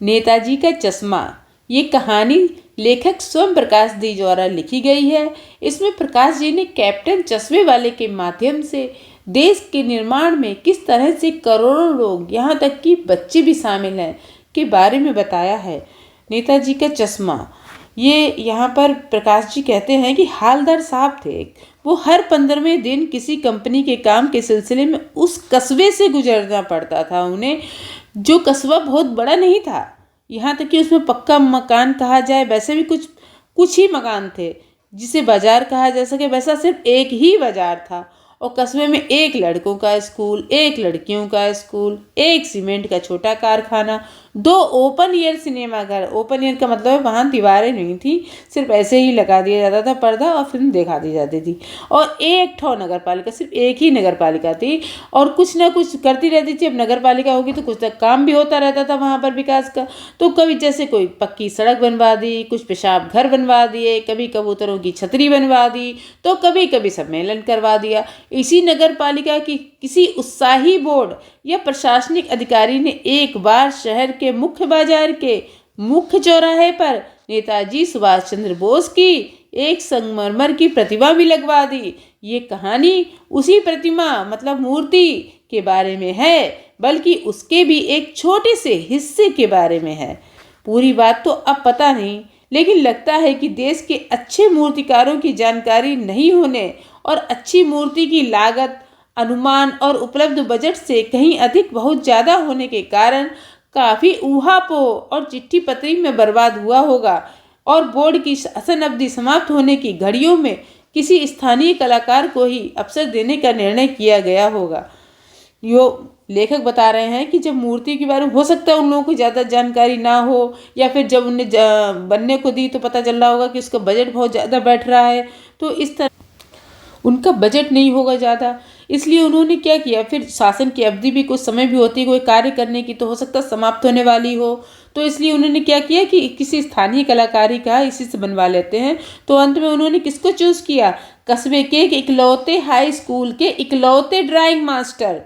नेताजी का चश्मा। ये कहानी लेखक स्वयं प्रकाश जी द्वारा लिखी गई है। इसमें प्रकाश जी ने कैप्टन चश्मे वाले के माध्यम से देश के निर्माण में किस तरह से करोड़ों लोग, यहाँ तक कि बच्चे भी शामिल हैं, के बारे में बताया है। नेताजी का चश्मा, ये यहाँ पर प्रकाश जी कहते हैं कि हालदार साहब थे, वो हर 15वें दिन किसी कंपनी के काम के सिलसिले में उस कस्बे से गुजरना पड़ता था उन्हें, जो कस्बा बहुत बड़ा नहीं था, यहाँ तक कि उसमें पक्का मकान कहा जाए वैसे भी कुछ ही मकान थे। जिसे बाजार कहा जा सके वैसा सिर्फ एक ही बाजार था, और कस्बे में एक लड़कों का स्कूल, एक लड़कियों का स्कूल, एक सीमेंट का छोटा कारखाना, 2 ओपन एयर सिनेमा घर। ओपन एयर का मतलब है वहाँ दीवारें नहीं थी, सिर्फ ऐसे ही लगा दिया जाता था पर्दा और फिल्म दिखा दी जाती थी। और एक ठो नगर पालिका, सिर्फ एक ही नगर पालिका थी, और कुछ ना कुछ करती रहती थी। अब नगर पालिका होगी तो कुछ तक काम भी होता रहता था वहाँ पर विकास का। तो कभी जैसे कोई पक्की सड़क बनवा दी, कुछ पेशाब घर बनवा दिए, कभी कबूतरों की छतरी बनवा दी, तो कभी कभी सम्मेलन करवा दिया। इसी नगर पालिका की किसी उत्साही बोर्ड या प्रशासनिक अधिकारी ने एक बार शहर के मुख्य बाजार के मुख्य चौराहे पर नेताजी सुभाष चंद्र बोस की एक संगमरमर की प्रतिमा भी लगवा दी। ये कहानी उसी प्रतिमा मतलब मूर्ति के बारे में है, बल्कि उसके भी एक छोटे से हिस्से के बारे में है। पूरी बात तो अब पता नहीं, लेकिन लगता है कि देश के अच्छे मूर्तिकारों की जानकारी नहीं होने और अच्छी मूर्ति की लागत, अनुमान और उपलब्ध बजट से कहीं अधिक बहुत ज़्यादा होने के कारण काफ़ी ऊहापोह और चिट्ठी पत्री में बर्बाद हुआ होगा, और बोर्ड की शासन अवधि समाप्त होने की घड़ियों में किसी स्थानीय कलाकार को ही अवसर देने का निर्णय किया गया होगा। यो लेखक बता रहे हैं कि जब मूर्ति के बारे में हो सकता है उन लोगों को ज़्यादा जानकारी ना हो, या फिर जब उन्हें बनने को दी तो पता चल रहा होगा कि उसका बजट बहुत ज़्यादा बैठ रहा है, तो इस तरह उनका बजट नहीं होगा ज़्यादा, इसलिए उन्होंने क्या किया, फिर शासन की अवधि भी कुछ समय भी होती है कोई कार्य करने की, तो हो सकता है समाप्त होने वाली हो, तो इसलिए उन्होंने क्या किया कि किसी स्थानीय कलाकारी का इसी से बनवा लेते हैं। तो अंत में उन्होंने किसको चूज़ किया, कस्बे के इकलौते हाई स्कूल के इकलौते ड्राइंग मास्टर,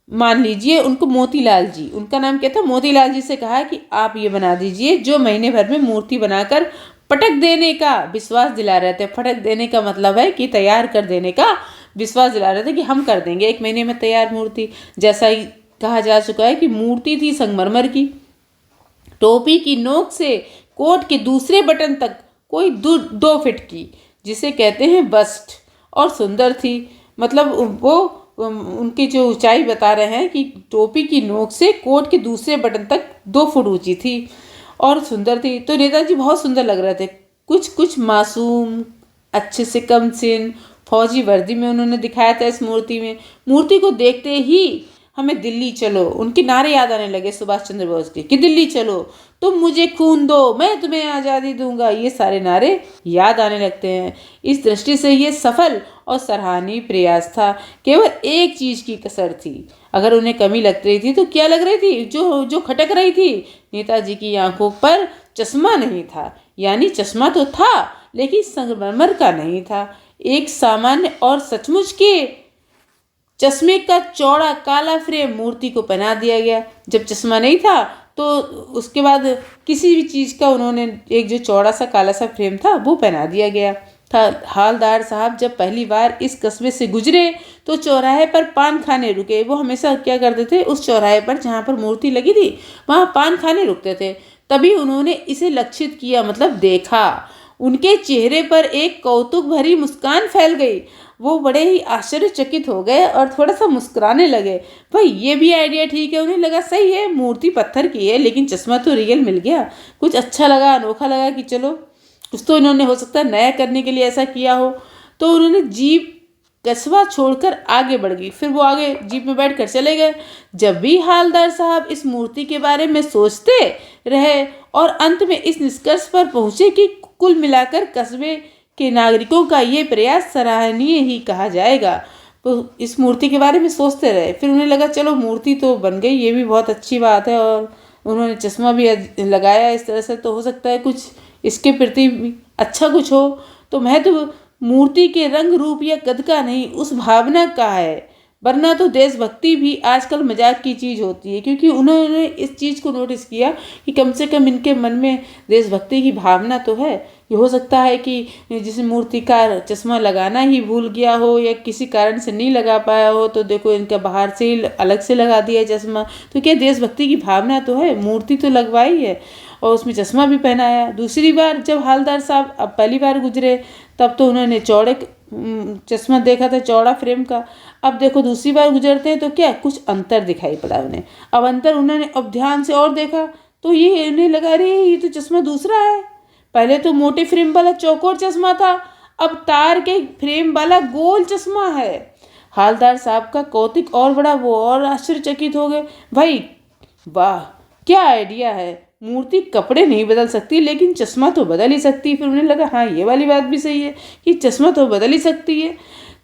मान लीजिए उनको मोतीलाल जी, उनका नाम क्या था, मोतीलाल जी से कहा कि आप ये बना दीजिए, जो महीने भर में मूर्ति बनाकर पटक देने का विश्वास दिला रहे थे। पटक देने का मतलब है कि तैयार कर देने का विश्वास दिला रहे थे कि हम कर देंगे 1 महीने में तैयार मूर्ति। जैसा ही कहा जा चुका है कि मूर्ति थी संगमरमर की, टोपी की नोक से कोट के दूसरे बटन तक कोई 2 फीट की, जिसे कहते हैं बस्ट, और सुंदर थी। मतलब वो उनकी जो ऊंचाई बता रहे हैं कि टोपी की नोक से कोट के दूसरे बटन तक 2 फुट ऊंची थी और सुंदर थी। तो नेताजी बहुत सुंदर लग रहे थे, कुछ मासूम, अच्छे से कम सिन, फौजी वर्दी में उन्होंने दिखाया था इस मूर्ति में। मूर्ति को देखते ही हमें दिल्ली चलो, उनके नारे याद आने लगे सुभाष चंद्र बोस के, कि दिल्ली चलो, तुम मुझे खून दो, मैं तुम्हें आज़ादी दूंगा, ये सारे नारे याद आने लगते हैं। इस दृष्टि से ये सफल और सराहनीय प्रयास था। केवल एक चीज़ की कसर थी, अगर उन्हें कमी लग रही थी तो क्या लग रही थी, जो खटक रही थी, नेताजी की आंखों पर चश्मा नहीं था। यानी चश्मा तो था लेकिन संगमरमर का नहीं था, एक सामान्य और सचमुच के चश्मे का चौड़ा काला फ्रेम मूर्ति को पहना दिया गया। जब चश्मा नहीं था तो उसके बाद किसी भी चीज़ का उन्होंने एक जो चौड़ा सा काला सा फ्रेम था वो पहना दिया गया था। हालदार साहब जब पहली बार इस कस्बे से गुजरे तो चौराहे पर पान खाने रुके। वो हमेशा क्या करते थे, उस चौराहे पर जहाँ पर मूर्ति लगी थी वहाँ पान खाने रुकते थे। तभी उन्होंने इसे लक्षित किया, मतलब देखा। उनके चेहरे पर एक कौतुक भरी मुस्कान फैल गई। वो बड़े ही आश्चर्यचकित हो गए और थोड़ा सा मुस्कुराने लगे। भाई ये भी आइडिया ठीक है, उन्हें लगा सही है, मूर्ति पत्थर की है लेकिन चश्मा तो रियल मिल गया। कुछ अच्छा लगा, अनोखा लगा कि चलो कुछ तो इन्होंने हो सकता है नया करने के लिए ऐसा किया हो। तो उन्होंने जीप कस्बा छोड़कर आगे बढ़ गई। फिर वो आगे जीप में बैठ कर चले गए। जब भी हालदार साहब इस मूर्ति के बारे में सोचते रहे और अंत में इस निष्कर्ष पर पहुँचे कि कुल मिलाकर कस्बे के नागरिकों का ये प्रयास सराहनीय ही कहा जाएगा। तो इस मूर्ति के बारे में सोचते रहे। फिर उन्हें लगा चलो मूर्ति तो बन गई, ये भी बहुत अच्छी बात है, और उन्होंने चश्मा भी लगाया इस तरह से, तो हो सकता है कुछ इसके प्रति अच्छा कुछ हो। तो महत्व मूर्ति के रंग रूप या कद का नहीं, उस भावना का है वरना तो देशभक्ति भी आजकल मजाक की चीज़ होती है, क्योंकि उन्होंने इस चीज़ को नोटिस किया कि कम से कम इनके मन में देशभक्ति की भावना तो है। ये हो सकता है कि जिस मूर्तिकार चश्मा लगाना ही भूल गया हो या किसी कारण से नहीं लगा पाया हो, तो देखो इनका बाहर से ही अलग से लगा दिया चश्मा। तो क्या देशभक्ति की भावना तो है, मूर्ति तो लगवाई है और उसमें चश्मा भी पहनाया। दूसरी बार जब हालदार साहब अब पहली बार गुजरे तब तो उन्होंने चौड़े चश्मा देखा था, चौड़ा फ्रेम का। अब देखो दूसरी बार गुजरते हैं तो क्या कुछ अंतर दिखाई पड़ा उन्हें। अब अंतर उन्होंने अब ध्यान से और देखा तो ये उन्हें लगा, अरे ये तो चश्मा दूसरा है। पहले तो मोटे फ्रेम वाला चौकोर चश्मा था, अब तार के फ्रेम वाला गोल चश्मा है। हालदार साहब का कौतुक और बड़ा, वो और आश्चर्यचकित हो गए। भाई वाह, क्या आइडिया है। मूर्ति कपड़े नहीं बदल सकती लेकिन चश्मा तो बदल ही सकती। फिर उन्हें लगा हाँ ये वाली बात भी सही है कि चश्मा तो बदल ही सकती है।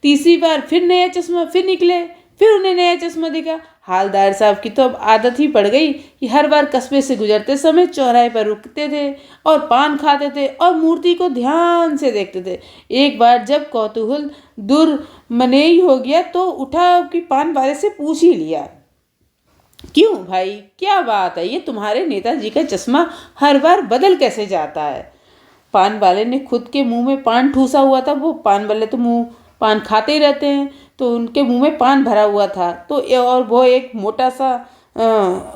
तीसरी बार फिर नया चश्मा फिर निकले, फिर उन्हें नया चश्मा दिखा। हालदार साहब की तो अब आदत ही पड़ गई कि हर बार कस्बे से गुजरते समय चौराहे पर रुकते थे और पान खाते थे और मूर्ति को ध्यान से देखते थे। एक बार जब कौतूहल दुर्मनेय हो गया तो उठा कि पान वाले से पूछ ही लिया, क्यों भाई क्या बात है, ये तुम्हारे नेताजी का चश्मा हर बार बदल कैसे जाता है। पान वाले ने खुद के मुंह में पान ठूसा हुआ था। वो पान वाले तो मुंह पान खाते ही रहते हैं, तो उनके मुंह में पान भरा हुआ था। तो और वो एक मोटा सा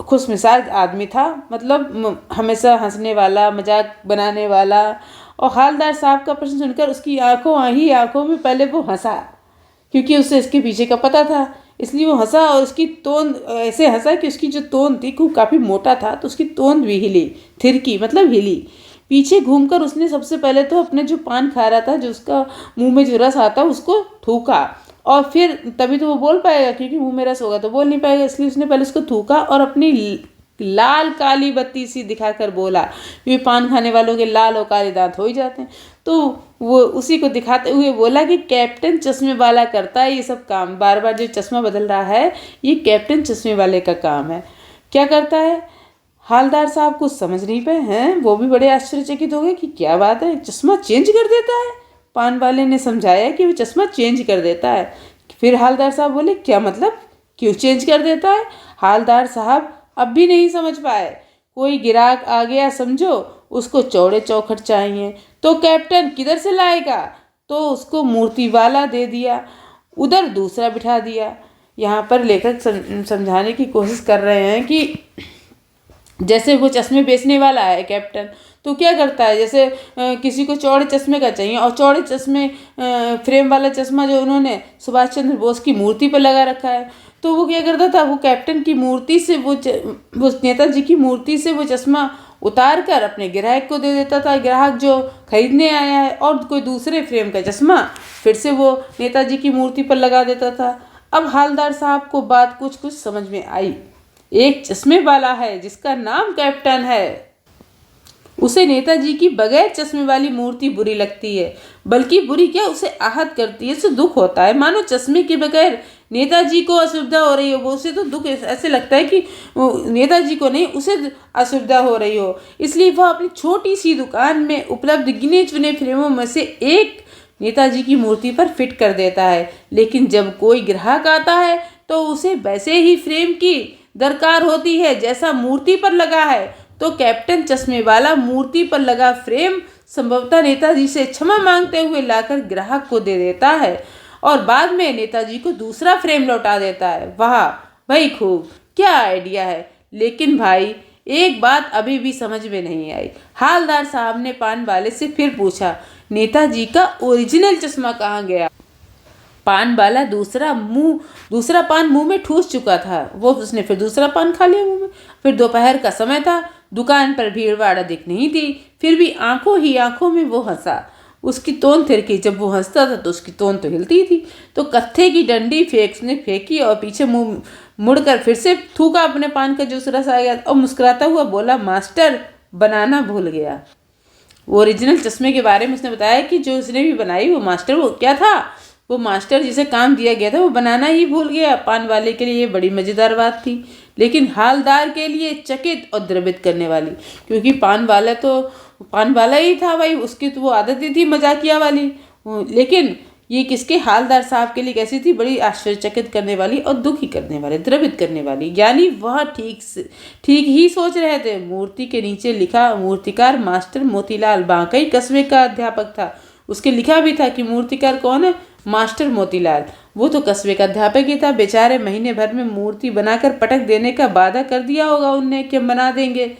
खुशमिजाज आदमी था, मतलब हमेशा हंसने वाला, मजाक बनाने वाला। और हालदार साहब का प्रश्न सुनकर उसकी आंखों में पहले वो हंसा, क्योंकि उसे इसके पीछे का पता था, इसलिए वो हंसा। और उसकी तोंद ऐसे हंसा कि उसकी जो तोंद थी वो काफ़ी मोटा था, तो उसकी तोंद भी हिली, थिरकी मतलब हिली। पीछे घूमकर उसने सबसे पहले तो अपने जो पान खा रहा था, जो उसका मुंह में जो रस आता उसको थूका, और फिर तभी तो वो बोल पाएगा, क्योंकि मुंह में रस होगा तो बोल नहीं पाएगा। इसलिए उसने पहले उसको थूका और अपनी लाल काली बत्ती सी दिखाकर बोला, क्योंकि पान खाने वालों के लाल और काले दांत हो ही जाते हैं। तो वो उसी को दिखाते हुए बोला कि कैप्टन चश्मे वाला करता है ये सब काम। बार बार जो चश्मा बदल रहा है ये कैप्टन चश्मे वाले का काम है। क्या करता है? हालदार साहब कुछ समझ नहीं पाए हैं, वो भी बड़े आश्चर्यचकित हो गए कि क्या बात है, चश्मा चेंज कर देता है। पान वाले ने समझाया कि वो चश्मा चेंज कर देता है। फिर हालदार साहब बोले, क्या मतलब, क्यों चेंज कर देता है? हालदार साहब अब भी नहीं समझ पाए। कोई ग्राहक आ गया समझो, उसको चौड़े चौखट चाहिए, तो कैप्टन किधर से लाएगा? तो उसको मूर्ति वाला दे दिया, उधर दूसरा बिठा दिया। यहाँ पर लेखक समझाने की कोशिश कर रहे हैं कि जैसे वो चश्मे बेचने वाला है कैप्टन, तो क्या करता है, जैसे किसी को चौड़े चश्मे का चाहिए और चौड़े चश्मे फ्रेम वाला चश्मा जो उन्होंने सुभाष चंद्र बोस की मूर्ति पर लगा रखा है, तो वो क्या करता था, वो कैप्टन की मूर्ति से वो नेताजी की मूर्ति से वो चश्मा उतार कर अपने ग्राहक को दे देता था। ग्राहक जो खरीदने आया है और कोई दूसरे फ्रेम का चश्मा फिर से वो नेताजी की मूर्ति पर लगा देता था। अब हालदार साहब को बात कुछ कुछ समझ में आई। एक चश्मे वाला है जिसका नाम कैप्टन है, उसे नेताजी की बगैर चश्मे वाली मूर्ति बुरी लगती है, बल्कि बुरी क्या उसे आहत करती है, उसे दुख होता है, मानो चश्मे के बगैर नेताजी को असुविधा हो रही हो। उसे तो दुख ऐसे लगता है कि नेताजी को नहीं, उसे असुविधा हो रही हो। इसलिए वह अपनी छोटी सी दुकान में उपलब्ध गिने चुने फ्रेमों में से एक नेताजी की मूर्ति पर फिट कर देता है। लेकिन जब कोई ग्राहक आता है तो उसे वैसे ही फ्रेम की दरकार होती है जैसा मूर्ति पर लगा है। तो कैप्टन चश्मे वाला मूर्ति पर लगा फ्रेम संभवतः नेताजी से क्षमा मांगते हुए लाकर ग्राहक को दे देता है और बाद में नेताजी को दूसरा फ्रेम लौटा देता है। वाह भाई, खूब, क्या आइडिया है। लेकिन भाई एक बात अभी भी समझ में नहीं आई। हालदार साहब ने पान वाले से फिर पूछा, नेताजी का ओरिजिनल चश्मा कहाँ गया? पान वाला दूसरा पान मुंह में ठूस चुका था। वो उसने फिर दूसरा पान खा लिया मुंह में। फिर दोपहर का समय था, दुकान पर भीड़ भाड़ अधिक नहीं थी, फिर भी आंखों ही आंखों में वो हंसा। उसकी तोंद थिरकी, जब वो हंसता था तो उसकी तोंद तो हिलती थी। तो कत्थे की डंडी फेंकी और पीछे मुंह मुड़कर फिर से थूका अपने पान का जूस रस आ गया और मुस्कुराता हुआ बोला, मास्टर बनाना भूल गया। वो ओरिजिनल चश्मे के बारे में उसने बताया कि जो उसने भी बनाई वो मास्टर, वो क्या था, वो मास्टर जिसे काम दिया गया था वो बनाना ही भूल गया। पान वाले के लिए ये बड़ी मज़ेदार बात थी, लेकिन हालदार के लिए चकित और द्रवित करने वाली, क्योंकि पान वाला ही था भाई, उसकी तो वो आदत ही थी मजाकिया वाली। लेकिन ये किसके, हालदार साहब के लिए कैसी थी, बड़ी आश्चर्यचकित करने वाली और दुखी करने वाली, द्रवित करने वाली। यानी वह ठीक ही सोच रहे थे। मूर्ति के नीचे लिखा, मूर्तिकार मास्टर मोतीलाल बांकई कस्बे का अध्यापक था। उसके लिखा भी था कि मूर्तिकार कौन है, मास्टर मोतीलाल। वो तो कस्बे का अध्यापक ही था। बेचारे महीने भर में मूर्ति बनाकर पटक देने का वादा कर दिया होगा उनने कि हम बना देंगे,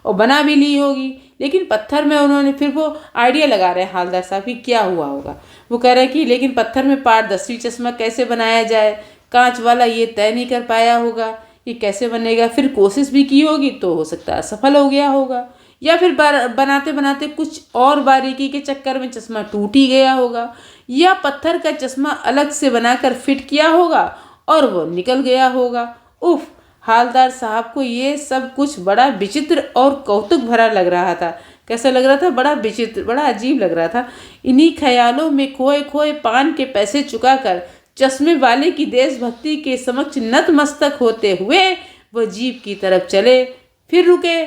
और बना भी ली होगी। लेकिन पत्थर में उन्होंने, फिर वो आइडिया लगा रहे हैं हालदार साहब कि क्या हुआ होगा। वो कह रहे हैं कि लेकिन पत्थर में पारदर्शी चश्मा कैसे बनाया जाए, कांच वाला, ये तय नहीं कर पाया होगा कि कैसे बनेगा। फिर कोशिश भी की होगी तो हो सकता है असफल हो गया होगा, या फिर बनाते बनाते कुछ और बारीकी के चक्कर में चश्मा टूट ही गया होगा, या पत्थर का चश्मा अलग से बनाकर फिट किया होगा और वो निकल गया होगा। उफ, हालदार साहब को ये सब कुछ बड़ा विचित्र और कौतुक भरा लग रहा था। कैसा लग रहा था, बड़ा विचित्र, बड़ा अजीब लग रहा था। इन्हीं ख्यालों में खोए खोए पान के पैसे चुकाकर चश्मे वाले की देशभक्ति के समक्ष नतमस्तक होते हुए वह जीप की तरफ चले। फिर रुके,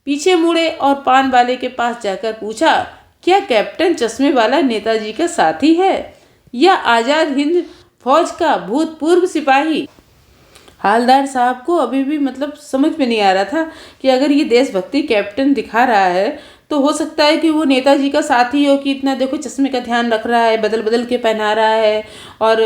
पीछे मुड़े और पान वाले के पास जाकर पूछा, क्या कैप्टन चश्मे वाला नेताजी का साथी है या आज़ाद हिंद फौज का भूतपूर्व सिपाही। हालदार साहब को अभी भी मतलब समझ में नहीं आ रहा था कि अगर ये देशभक्ति कैप्टन दिखा रहा है तो हो सकता है कि वो नेताजी का साथी हो, कि इतना देखो चश्मे का ध्यान रख रहा है, बदल बदल के पहना रहा है, और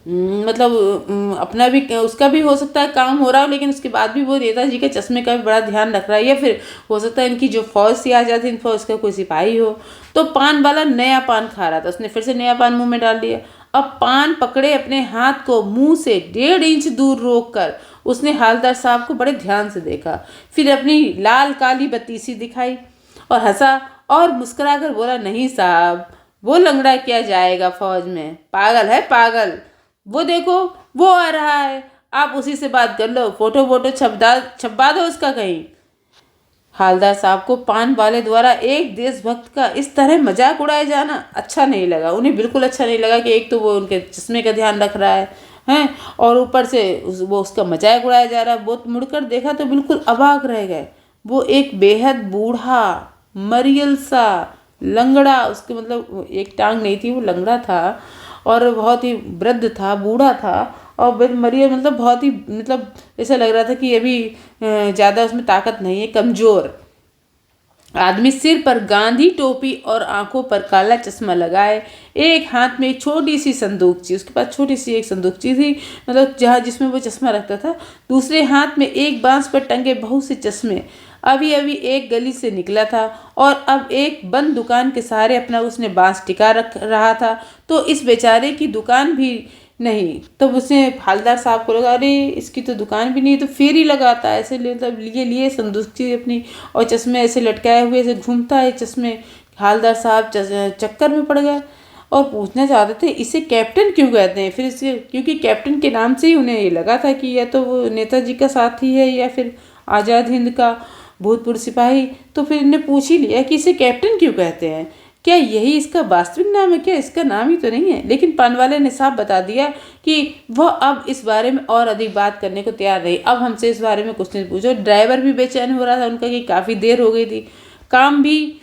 मतलब अपना भी, उसका भी हो सकता है काम हो रहा हो, लेकिन उसके बाद भी वो नेताजी के चश्मे का भी बड़ा ध्यान रख रहा है। या फिर हो सकता है इनकी जो फौज थी आज़ाद हिंद फौज का कोई सिपाही हो। तो पान वाला नया पान खा रहा था, उसने फिर से नया पान मुंह में डाल दिया। अब पान पकड़े अपने हाथ को मुंह से 1.5 इंच दूर रोककर उसने हालदार साहब को बड़े ध्यान से देखा। फिर अपनी लाल काली बत्तीसी दिखाई और हंसा और मुस्कुराकर बोला, नहीं साहब, वो लंगड़ा क्या जाएगा फौज में, पागल है पागल। वो देखो वो आ रहा है, आप उसी से बात कर लो, फोटो वोटो छपवा दो उसका कहीं। हालदार साहब को पान वाले द्वारा एक देशभक्त का इस तरह मजाक उड़ाया जाना अच्छा नहीं लगा। उन्हें बिल्कुल अच्छा नहीं लगा कि एक तो वो उनके चश्मे का ध्यान रख रहा है हैं, और ऊपर से वो उसका मजाक उड़ाया जा रहा है। वो मुड़कर देखा तो बिल्कुल अबाक रह गए। वो एक बेहद बूढ़ा मरियल सा लंगड़ा, उसके मतलब एक टांग नहीं थी, वो लंगड़ा था और बहुत ही वृद्ध था, बूढ़ा था, और मरियल मतलब बहुत ही, मतलब ऐसा लग रहा था कि अभी ज़्यादा उसमें ताकत नहीं है, कमज़ोर आदमी। सिर पर गांधी टोपी और आंखों पर काला चश्मा लगाए, एक हाथ में एक छोटी सी संदूकची, उसके पास छोटी सी एक संदूकची थी, मतलब जहाँ जिसमें वो चश्मा रखता था। दूसरे हाथ में एक बांस पर टंगे बहुत से चश्मे, अभी अभी एक गली से निकला था और अब एक बंद दुकान के सहारे अपना उसने बांस टिका रख रहा था। तो इस बेचारे की दुकान भी नहीं। तो उसने हालदार साहब को लगा, अरे इसकी तो दुकान भी नहीं, तो फिर ही लगाता है ऐसे, मतलब लिए संदूकची अपनी और चश्मे ऐसे लटकाए हुए ऐसे घूमता है चश्मे। हालदार साहब चक्कर में पड़ गए और पूछना चाहते थे इसे कैप्टन क्यों कहते हैं। फिर इसके, क्योंकि कैप्टन के नाम से ही उन्हें ये लगा था कि या तो वो नेताजी का साथी है या फिर आज़ाद हिंद का भूतपूर्व सिपाही। तो फिर इन्हें पूछ ही लिया कि इसे कैप्टन क्यों कहते हैं, क्या यही इसका वास्तविक नाम है, क्या इसका नाम ही तो नहीं है। लेकिन पान वाले ने साफ बता दिया कि वह अब इस बारे में और अधिक बात करने को तैयार नहीं, अब हमसे इस बारे में कुछ नहीं पूछो। ड्राइवर भी बेचैन हो रहा था उनका कि काफ़ी देर हो गई थी। काम भी,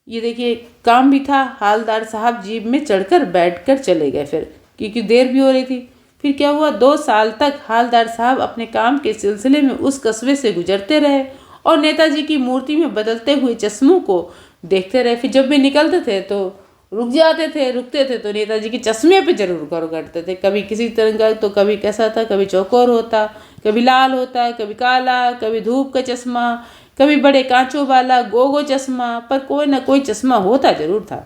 ये देखिए काम भी था। हालदार साहब जीप में चढ़कर बैठकर चले गए फिर, क्योंकि देर भी हो रही थी। फिर क्या हुआ, 2 साल तक हालदार साहब अपने काम के सिलसिले में उस कस्बे से गुजरते रहे और नेताजी की मूर्ति में बदलते हुए चश्मों को देखते रहे। फिर जब भी निकलते थे तो रुक जाते थे, रुकते थे तो नेताजी के चश्मे पे जरूर गौर करते थे। कभी किसी तरह का, तो कभी कैसा था, कभी चौकोर होता, कभी लाल होता, कभी काला, कभी धूप का चश्मा, कभी बड़े कांचों वाला गोगो चश्मा, पर कोई ना कोई चश्मा होता जरूर था।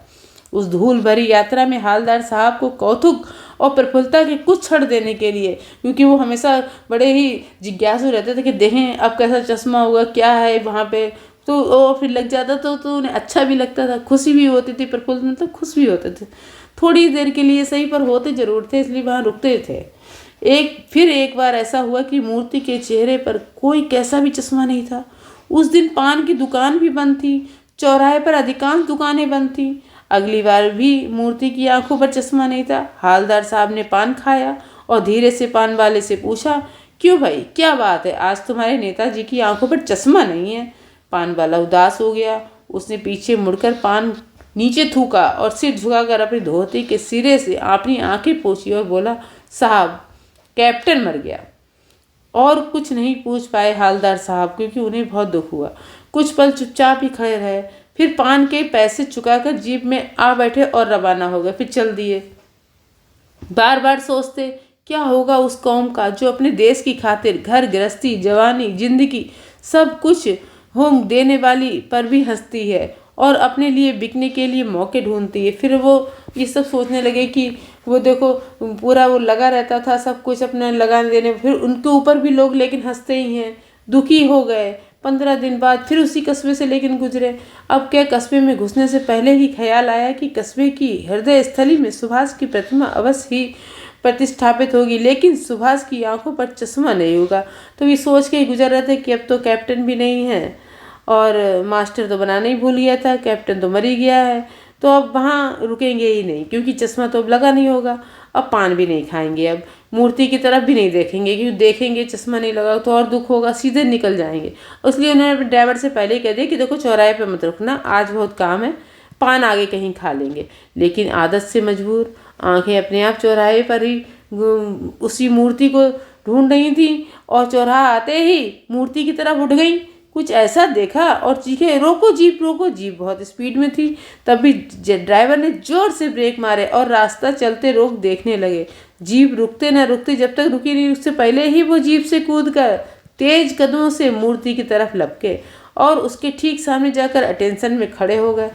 उस धूल भरी यात्रा में हालदार साहब को कौतुक और प्रफुल्लता के कुछ क्षण देने के लिए, क्योंकि वो हमेशा बड़े ही जिज्ञासु रहते थे कि देखें अब कैसा चश्मा होगा, क्या है वहाँ पे, तो वो फिर लग जाता तो उन्हें अच्छा भी लगता था, खुशी भी होती थी। प्रफुल्ल मतलब खुश भी होते थे, थोड़ी देर के लिए सही पर होते जरूर थे, इसलिए वहाँ रुकते थे। एक बार ऐसा हुआ कि मूर्ति के चेहरे पर कोई कैसा भी चश्मा नहीं था। उस दिन पान की दुकान भी बंद थी, चौराहे पर अधिकांश दुकानें बंद थी। अगली बार भी मूर्ति की आंखों पर चश्मा नहीं था। हालदार साहब ने पान खाया और धीरे से पान वाले से पूछा, क्यों भाई क्या बात है, आज तुम्हारे नेताजी की आंखों पर चश्मा नहीं है। पान वाला उदास हो गया, उसने पीछे मुड़कर पान नीचे थूका और सिर झुकाकर अपनी धोती के सिरे से अपनी आंखें पोंछी और बोला, साहब, कैप्टन मर गया। और कुछ नहीं पूछ पाए हालदार साहब, क्योंकि उन्हें बहुत दुख हुआ। कुछ पल चुपचाप ही खड़े रहे, फिर पान के पैसे चुकाकर जीप में आ बैठे और रवाना हो गए। फिर चल दिए। बार बार सोचते, क्या होगा उस कौम का जो अपने देश की खातिर घर गृहस्थी, जवानी, जिंदगी सब कुछ होम देने वाली पर भी हंसती है और अपने लिए बिकने के लिए मौके ढूंढती है। फिर वो ये सब सोचने लगे कि वो देखो, पूरा वो लगा रहता था सब कुछ अपना लगा देने, फिर उनके ऊपर भी लोग लेकिन हंसते ही हैं। दुखी हो गए। 15 दिन बाद फिर उसी कस्बे से लेकिन गुजरे। अब क्या, कस्बे में घुसने से पहले ही ख्याल आया कि कस्बे की हृदय स्थली में सुभाष की प्रतिमा अवश्य ही प्रतिष्ठापित होगी, लेकिन सुभाष की आंखों पर चश्मा नहीं होगा। तो ये सोच के गुजर रहे थे कि अब तो कैप्टन भी नहीं है और मास्टर तो बनाना ही भूल गया था, कैप्टन तो मर ही गया है, तो अब वहाँ रुकेंगे ही नहीं, क्योंकि चश्मा तो अब लगा नहीं होगा। अब पान भी नहीं खाएंगे, अब मूर्ति की तरफ भी नहीं देखेंगे, क्योंकि देखेंगे चश्मा नहीं लगा तो और दुख होगा, सीधे निकल जाएंगे। इसलिए उन्होंने अपने ड्राइवर से पहले ही कह दिया कि देखो, चौराहे पे मत रुकना, आज बहुत काम है, पान आगे कहीं खा लेंगे। लेकिन आदत से मजबूर आंखें अपने आप चौराहे पर ही उसी मूर्ति को ढूंढ रही थी और चौराहा आते ही मूर्ति की तरफ उठ गई। कुछ ऐसा देखा और चीखे, रोको जीप, रोको जीप। बहुत स्पीड में थी। तभी ड्राइवर ने जोर से ब्रेक मारे और रास्ता चलते रोक देखने लगे। जीप रुकते न रुकते, जब तक रुकी नहीं उससे पहले ही वो जीप से कूदकर तेज कदमों से मूर्ति की तरफ लपके और उसके ठीक सामने जाकर अटेंशन में खड़े हो गए,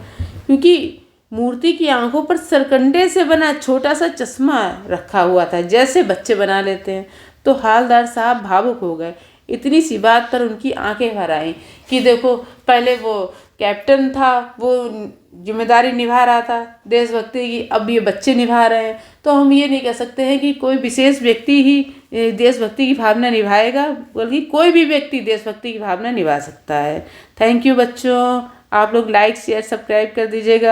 क्योंकि मूर्ति की आंखों पर सरकंडे से बना छोटा सा चश्मा रखा हुआ था, जैसे बच्चे बना लेते हैं। तो हालदार साहब भावुक हो गए। इतनी सी बात पर उनकी आंखें भर आईं कि देखो, पहले वो कैप्टन था, वो जिम्मेदारी निभा रहा था देशभक्ति की, अब ये बच्चे निभा रहे हैं। तो हम ये नहीं कह सकते हैं कि कोई विशेष व्यक्ति ही देशभक्ति की भावना निभाएगा, बल्कि कोई भी व्यक्ति देशभक्ति की भावना निभा सकता है। थैंक यू बच्चों, आप लोग लाइक शेयर सब्सक्राइब कर दीजिएगा।